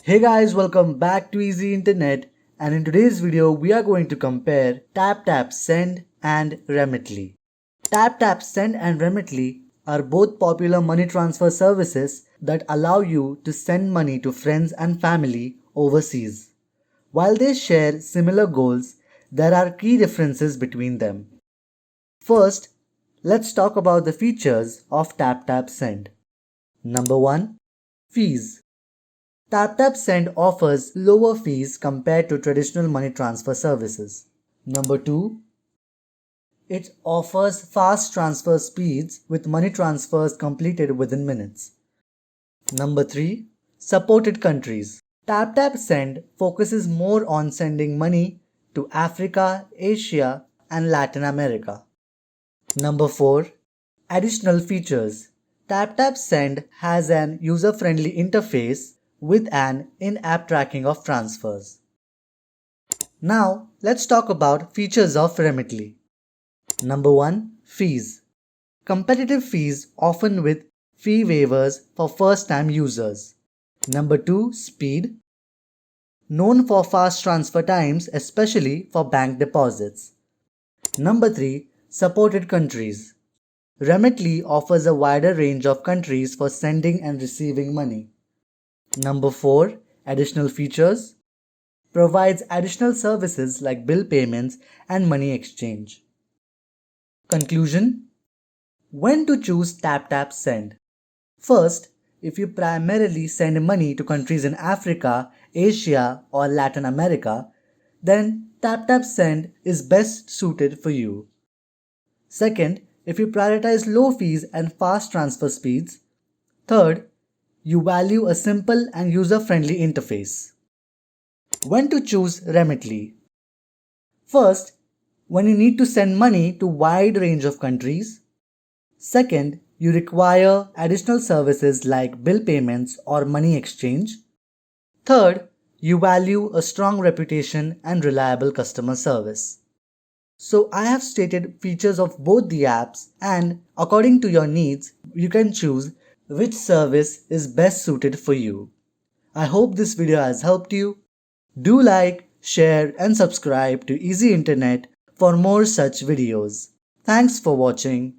Hey guys, welcome back to Easy Internet, and in today's video we are going to compare TapTap Send and Remitly. TapTap Send and Remitly are both popular money transfer services that allow you to send money to friends and family overseas. While they share similar goals, there are key differences between them. First, let's talk about the features of TapTap Send. Number 1. Fees. TapTap Send offers lower fees compared to traditional money transfer services. Number 2. It offers fast transfer speeds with money transfers completed within minutes. Number 3. Supported countries. TapTap Send focuses more on sending money to Africa, Asia, and Latin America. Number 4. Additional features. TapTap Send has an user-friendly interface with an in-app tracking of transfers. Now, let's talk about features of Remitly. Number 1. Fees. Competitive fees, often with fee waivers for first-time users. Number 2. Speed. Known for fast transfer times, especially for bank deposits. Number 3. Supported countries. Remitly offers a wider range of countries for sending and receiving money. Number 4. Additional features. Provides additional services like bill payments and money exchange. Conclusion. When to choose TapTap Send? First, if you primarily send money to countries in Africa, Asia, or Latin America, then TapTap Send is best suited for you. Second, if you prioritize low fees and fast transfer speeds. Third, you value a simple and user-friendly interface. When to choose Remitly? First, when you need to send money to a wide range of countries. Second, you require additional services like bill payments or money exchange. Third, you value a strong reputation and reliable customer service. So I have stated features of both the apps, and according to your needs, you can choose which service is best suited for you. I hope this video has helped you. Do like, share and subscribe to Easy Internet for more such videos. Thanks for watching.